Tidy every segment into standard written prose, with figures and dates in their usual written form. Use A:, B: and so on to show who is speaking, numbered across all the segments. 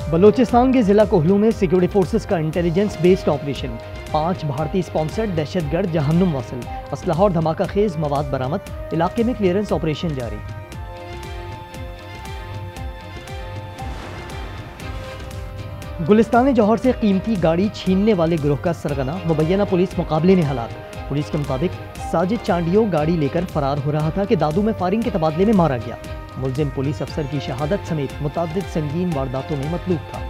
A: बलूचिस्तान के जिला कोहलू में सिक्योरिटी फोर्सेस का इंटेलिजेंस बेस्ड ऑपरेशन, 5 भारतीय स्पॉन्सर्ड दहशतगर्द जहन्नुम वासिल, असलहा और धमाका खेज मवाद बरामद, इलाके में क्लियरेंस ऑपरेशन जारी। गुलिस्तान जौहर से कीमती गाड़ी छीनने वाले गिरोह का सरगना मुबैना पुलिस मुकाबले में हलाक। पुलिस के मुताबिक साजिद चांडियो गाड़ी लेकर फरार हो रहा था कि दादू में फायरिंग के तबादले में मारा गया। मुलजिम पुलिस अफसर की शहादत समेत मुतअद्दिद संगीन वारदातों में मतलूब था।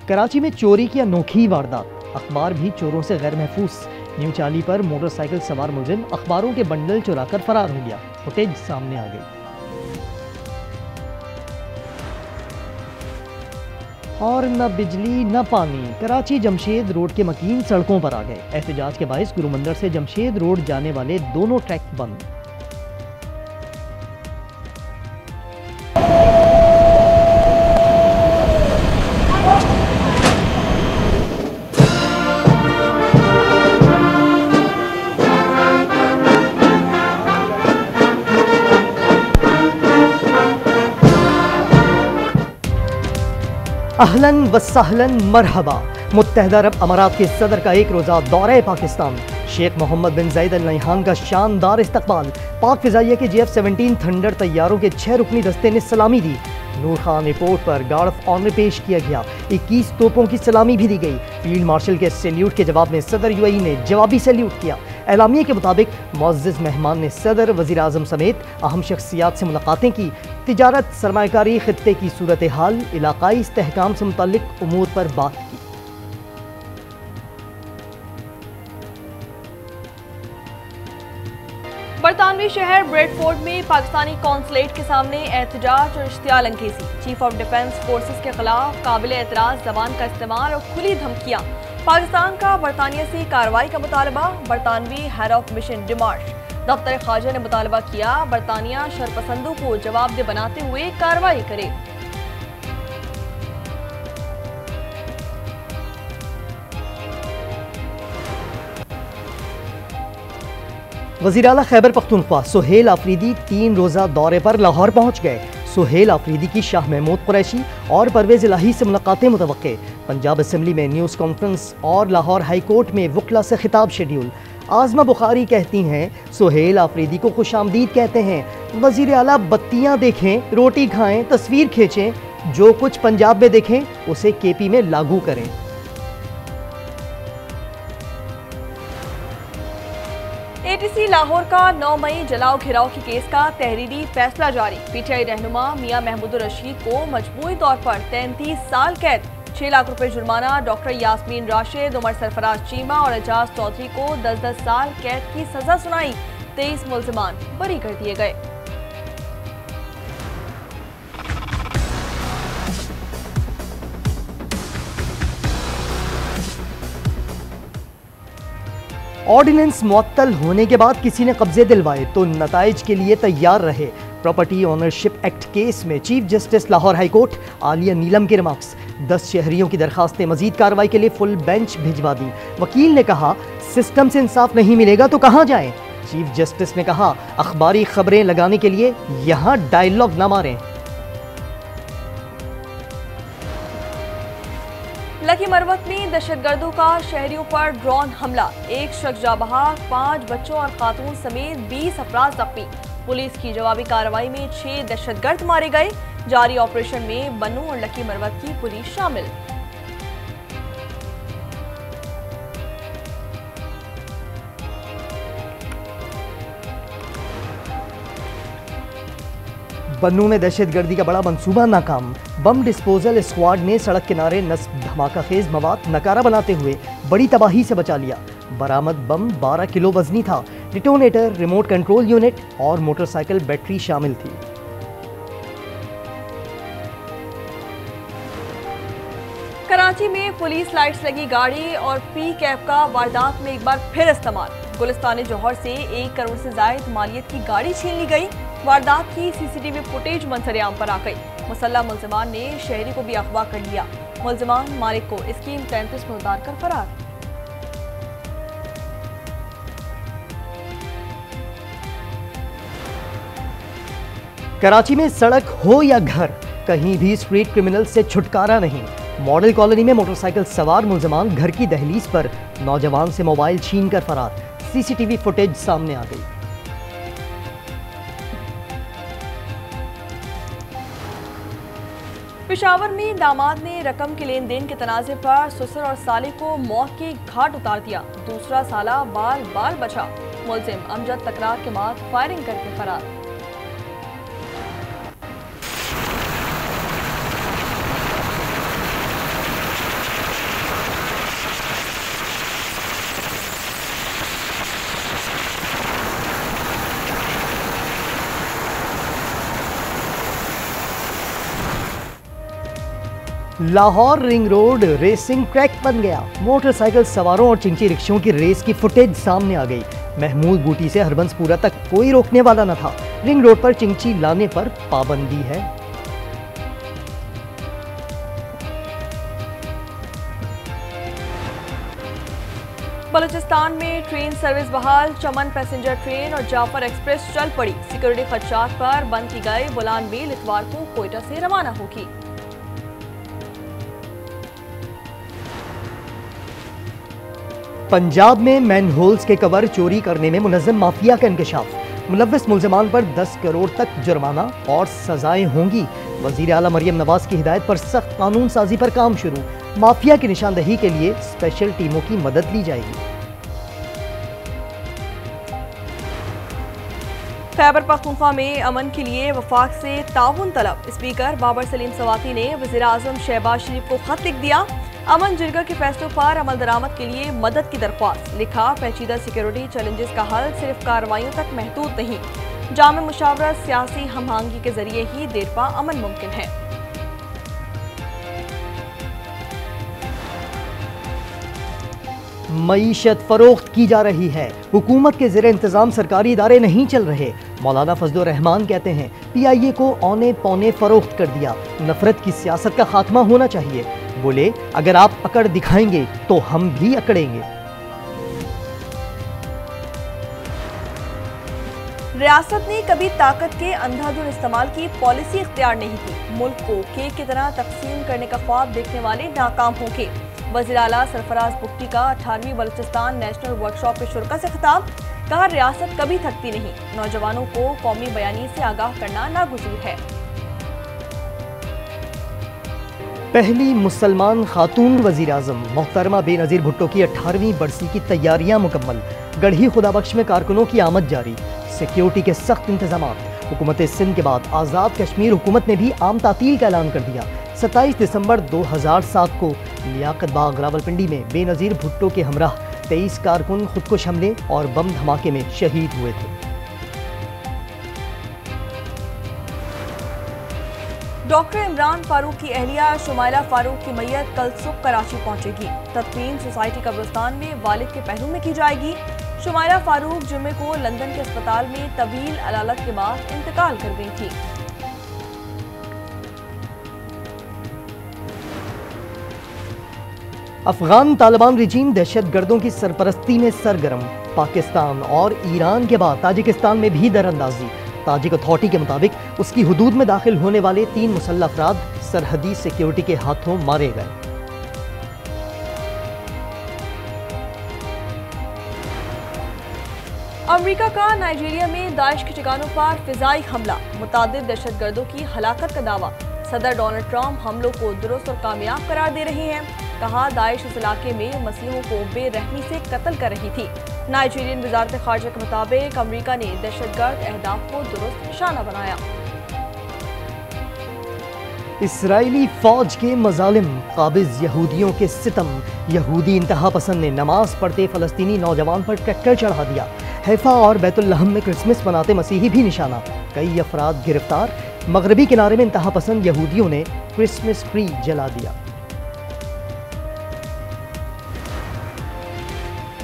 A: कराची में चोरी की अनोखी वारदात, अखबार भी चोरों से गैर महफूज। न्यू चाली पर मोटरसाइकिल सवार मुलजिम अखबारों के बंडल चुराकर फरार हो गया। फुटेज सामने आ गई। और न बिजली न पानी, कराची जमशेद रोड के मकीन सड़कों पर आ गए। एहतजाज के बायस गुरुमंदिर से जमशेद रोड जाने वाले दोनों ट्रैक बंद। अहलन व सहलन मरहबा। मुत्तहदा अरब अमारात के सदर का एक रोज़ा दौरे पाकिस्तान, शेख मोहम्मद बिन जायद अल नहयान का शानदार इस्तकबाल। पाक फिजाइया के JF-17 थंडर तैयारों के 6 रुकनी दस्ते ने सलामी दी। नूर खान एयरपोर्ट पर गार्ड ऑफ ऑनर पेश किया गया। 21 तोपों की सलामी भी दी गई। फील्ड मार्शल के सैल्यूट के जवाब में सदर UAE ने जवाबी सैल्यूट किया। एलामिया के मुताबिक मुअज़्ज़िज़ मेहमान ने सदर, वज़ीर आज़म समेत अहम शख्सियात से मुलाकातें की। तिजारत, सरमायाकारी, खित्ते की सूरत हाल, इलाकाई इस्तेहकाम से मुतल्लिक उमूर पर बात की।
B: बरतानवी शहर ब्रेडफोर्ड में पाकिस्तानी कौंसलेट के सामने एहतजाज और इश्तियाल अंगेजी। चीफ ऑफ डिफेंस फोर्सेस के खिलाफ काबिल एतराज़ ज़बान का इस्तेमाल और खुली धमकियाँ। पाकिस्तान का बरतानिया से कार्रवाई का मुतालबा। बरतानवी हेड ऑफ मिशन डिमार्श दफ्तर खारजा ने मुतालबा किया, बरतानिया शरपसंदों को जवाबदेह बनाते हुए कार्रवाई करे।
A: वज़ीर आला खैबर पख्तूनख्वा सुहेल आफरीदी 3 रोज़ा दौरे पर लाहौर पहुँच गए। सुहेल आफरीदी की शाह महमूद कुरैशी और परवेज़ इलाही से मुलाकातें मुतवक्के। पंजाब असम्बली में न्यूज़ कॉन्फ्रेंस और लाहौर हाई कोर्ट में वकला से खिताब शेड्यूल। आज़मा बुखारी कहती हैं सुहेल आफरीदी को खुशामदीद कहते हैं। वज़ीर आला बत्तियाँ देखें, रोटी खाएं, तस्वीर खींचें, जो कुछ पंजाब में देखें उसे KP में लागू करें।
B: ATC लाहौर का 9 मई जलाओ घिराव के केस का तहरीरी फैसला जारी। PTI रहनुमा मियां महमूदुर रशीद को मजमूई तौर पर 33 साल कैद, 6 लाख रुपए जुर्माना। डॉक्टर यास्मीन राशिद, उमर सरफराज चीमा और एजाज चौधरी को 10-10 साल कैद की सजा सुनाई। 23 मुल्जिमान बरी कर दिए गए।
A: ऑर्डिनेंस मुअत्तल होने के बाद किसी ने कब्जे दिलवाए तो नताइज के लिए तैयार रहे। प्रॉपर्टी ओनरशिप एक्ट केस में chief justice Lahore high court Aaliya Neelam के रिमार्क्स। 10 शहरियों की दरखास्तें मजीद कार्रवाई के लिए फुल बेंच भिजवा दी। वकील ने कहा सिस्टम से इंसाफ नहीं मिलेगा तो कहाँ जाएं। चीफ जस्टिस ने कहा अखबारी खबरें लगाने के लिए यहाँ डायलॉग न मारें।
B: लकी मरवत में दहशतगर्दों का शहरियों पर ड्रोन हमला, 1 शख्स जाँ बहक, 5 बच्चों और खातून समेत 20 अफराद जख्मी। पुलिस की जवाबी कार्रवाई में 6 दहशतगर्द मारे गए। जारी ऑपरेशन में बन्नू और लकी मरवत की पुलिस शामिल।
A: बन्नू में दहशतगर्दी का बड़ा मंसूबा नाकाम। बम डिस्पोजल स्क्वाड ने सड़क किनारे नस्ब धमाका खेज मवाद नकारा बनाते हुए बड़ी तबाही से बचा लिया। बरामद बम 12 किलो वजनी था। डिटोनेटर, रिमोट कंट्रोल यूनिट और मोटरसाइकिल बैटरी शामिल थी।
B: कराची में पुलिस लाइट्स लगी गाड़ी और P-कैप का वारदात में एक बार फिर इस्तेमाल। गुलिस्तान जौहर से 1 करोड़ से जायद मालियत की गाड़ी छीन ली गई। वारदात की CCTV फुटेज मंजर-ए-आम पर आ गई। मुसल्लह मुल्जिमान ने शहरी को भी अगवा कर लिया। मुल्जिमान मालिक को स्कीम 33 में उतार कर फरार।
A: कराची में सड़क हो या घर, कहीं भी स्ट्रीट क्रिमिनल से छुटकारा नहीं। मॉडल कॉलोनी में मोटरसाइकिल सवार मुलजमान घर की दहलीज पर नौजवान से मोबाइल छीनकर फरार। सीसीटीवी फुटेज सामने आ गई।
B: पेशावर में दामाद ने रकम के लेन देन के तनाजे पर ससुर और साले को मौत के घाट उतार दिया। दूसरा साला बाल बाल बचा। मुलजिम अमजद तकरार के बाद फायरिंग करके फरार।
A: Lahore ring road racing track बन गया। मोटरसाइकिल सवारों और चिंची रिक्शों की रेस की फुटेज सामने आ गई। महमूद बूटी से हरबंसपुरा तक कोई रोकने वाला न था। रिंग रोड पर चिंची लाने पर पाबंदी है।
B: बलूचिस्तान में ट्रेन सर्विस बहाल। चमन पैसेंजर ट्रेन और जाफर एक्सप्रेस चल पड़ी। सिक्योरिटी खदशात पर बंद की गई बुलान मेल इतवार को कोयटा से रवाना होगी।
A: पंजाब में मैनहोल्स के कवर चोरी करने में मुनज़्ज़म माफिया का इंकशाफ। मुलव्विस मुलजमान पर 10 करोड़ तक जुर्माना और सजाएं होंगी। वज़ीर आला मरियम नवाज की हिदायत पर सख्त कानून साजी पर काम शुरू। माफिया की निशानदही के लिए स्पेशल टीमों की मदद ली जाएगी।
B: खैबर पख्तूनख्वा में अमन के लिए वफाक से ताउन तलब। स्पीकर बाबर सलीम सवाती ने वज़ीर आज़म शहबाज शरीफ को खत लिख दिया। अमन जिरगा के फैसलों पर अमल दरामद के लिए मदद की दरख्वास्त। लिखा, पेचीदा सिक्योरिटी चैलेंजेस का हल सिर्फ कार्रवाइयों तक महदूद नहीं, जामे मुशावरत सियासी हमआहंगी के जरिए ही देरपा अमन मुमकिन है।
A: मईशत फरोख्त की जा रही है। हुकूमत के ज़ेरे इंतजाम सरकारी इदारे नहीं चल रहे। मौलाना फजलुर रहमान कहते हैं PIA को औने पौने फरोख्त कर दिया। नफरत की सियासत का खात्मा होना चाहिए। बोले, अगर आप अकड़ दिखाएंगे तो हम भी अकड़ेंगे।
B: रियासत ने कभी ताकत के अंधाधुंध इस्तेमाल की पॉलिसी इख्तियार नहीं की। मुल्क को केक की तरह तकसीम करने का ख्वाब देखने वाले नाकाम होंगे। वज़ीर आला सरफराज बुगटी का 18वीं बलूचिस्तान नेशनल वर्कशॉप के शुरा से खिताब। कहा, रियासत कभी थकती नहीं। नौजवानों को कौमी बयानी से आगाह करना नागुज़ीर है।
A: पहली मुसलमान खातून वज़ीर आज़म मोहतरमा बेनज़ीर भुट्टो की 18वीं बरसी की तैयारियां मुकम्मल। गढ़ी खुदाबख्श में कारकुनों की आमद जारी। सिक्योरिटी के सख्त इंतजामात। हुकूमत सिंध के बाद आज़ाद कश्मीर हुकूमत ने भी आम तातील का ऐलान कर दिया। 27 दिसंबर 2007 को लियाकत बाग रावलपिंडी में बेनज़ीर भुट्टो के हमराह 23 कारकुन खुदकुश हमले और बम धमाके में शहीद हुए थे।
B: डॉक्टर इमरान फारूक की अहलिया शुमाइला फारूक की मैयत कल सुबह कराची पहुंचेगी। तदफीन सोसाइटी कब्रिस्तान में वालिद के पहलू में की जाएगी। शुमाइला फारूक जुम्मे को लंदन के अस्पताल में तवील अलालत के बाद इंतकाल कर गई थी।
A: अफगान तालिबान रिजीम दहशतगर्दों की सरपरस्ती में सरगर्म। पाकिस्तान और ईरान के बाद ताजिकिस्तान में भी दरअंदाजी। ताजिक अथॉरिटी के मुताबिक उसकी हुदूद में दाखिल होने वाले 3 मुसल्लह अफराद सरहदी सिक्योरिटी के हाथों मारे गए।
B: अमेरिका का नाइजीरिया में दाइश के ठिकानों पर फिजाई हमला। मुतादिद दहशतगर्दों की हलाकत का दावा। सदर डोनाल्ड ट्रंप हमलों को दुरुस्त और कामयाब करार दे रहे हैं। कहा, दाइश इस इलाके में मसीहों को बेरहमी से कत्ल कर रही थी। नाइजीरियन वजारत खारजा के मुताबिक अमेरिका ने दहशतगर्द अहदाफ को दुरुस्त निशाना बनाया।
A: इसराइली फौज के मजालिम, काबिज यहूदियों के सितम। यहूदी इंतहा पसंद ने नमाज पढ़ते फलस्तीनी नौजवान पर ट्रैक्टर चढ़ा दिया। हैफा और बैतुल्लहम में क्रिसमस मनाते मसीही भी निशाना। कई अफराद गिरफ्तार। मगरबी किनारे में इंतहा पसंद यहूदियों ने क्रिसमस ट्री जला दिया।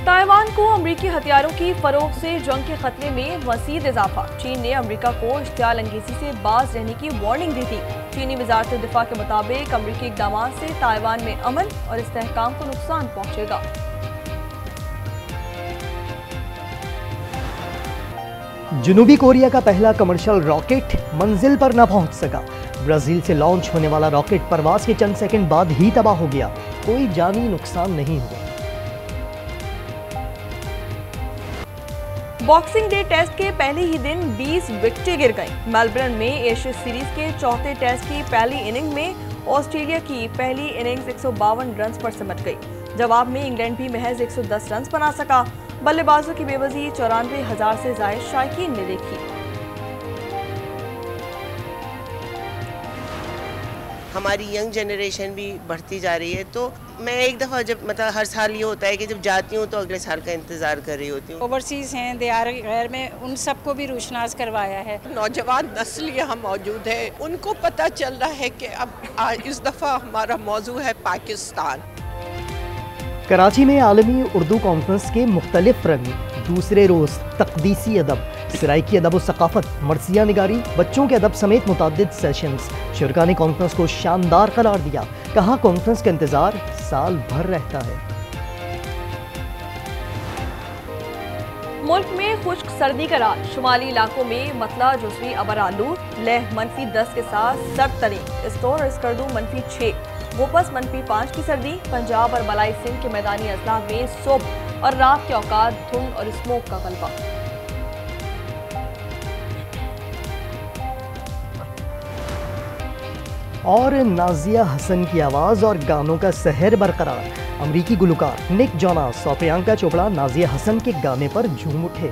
B: ताइवान को अमरीकी हथियारों की फरोख्त से जंग के खतरे में मज़ीद इजाफा। चीन ने अमरीका को इश्तियाल अंगेजी से बाज रहने की वार्निंग दी थी। चीनी वजारत दिफा के मुताबिक अमरीकी इक़दामात से ताइवान में अमन और इस्तेहकाम को नुकसान पहुंचेगा।
A: जनूबी कोरिया का पहला कमर्शियल रॉकेट मंजिल पर न पहुंच सका। ब्राजील से लॉन्च होने वाला रॉकेट परवाज के चंद सेकंड बाद ही तबाह हो गया। कोई जानी नुकसान नहीं हुआ।
B: बॉक्सिंग डे टेस्ट के पहले ही दिन 20 विकेटें गिर गईं। मेलबर्न में एशेज सीरीज के चौथे टेस्ट की पहली इनिंग में ऑस्ट्रेलिया की पहली इनिंग्स 152 रन पर सिमट गई। जवाब में इंग्लैंड भी महज 110 रन बना सका। बल्लेबाजों की बेवजही 94,000 से ज्यादा शायकीन ने देखी।
C: हमारी यंग जनरेशन भी बढ़ती जा रही है, तो मैं एक दफ़ा जब मतलब हर साल ये होता है कि जब जाती हूँ तो अगले साल का इंतज़ार कर रही होती हूँ।
D: ओवरसीज़ हैं, दियार गैर में, उन सबको भी रोशनास करवाया है।
E: नौजवान नस्ल यहाँ मौजूद है, उनको पता चल रहा है कि अब इस दफ़ा हमारा मौजू है पाकिस्तान।
A: कराची में आलमी उर्दू कॉन्फ्रेंस के मुख्तलिफ रंग। दूसरे रोज़ तकदीसी अदब, सराइकी अदब व सकाफत, मरसिया निगारी, बच्चों के अदब समेत मुतादिद सेशंस। शुरका ने कॉन्फ्रेंस को शानदार करार दिया। कहा कॉन्फ्रेंस का इंतजार साल भर रहता है।
B: मुल्क में खुश्क सर्दी का राज। शुमाली इलाकों में मतला जुज़वी अबर आलूद, लेह -10 के साथ सर्द तरीन, इस्तोर और स्कर्दू -6, गोपस -5 की सर्दी। पंजाब और मलाई सिंध के मैदानी अजला में सुबह और रात के औकात धुंध और स्मोक का गलबा।
A: और नाजिया हसन की आवाज़ और गानों का सहर बरकरार। अमरीकी गुलकार निक जोनास और प्रियंका चोपड़ा नाजिया हसन के गाने पर झूम उठे।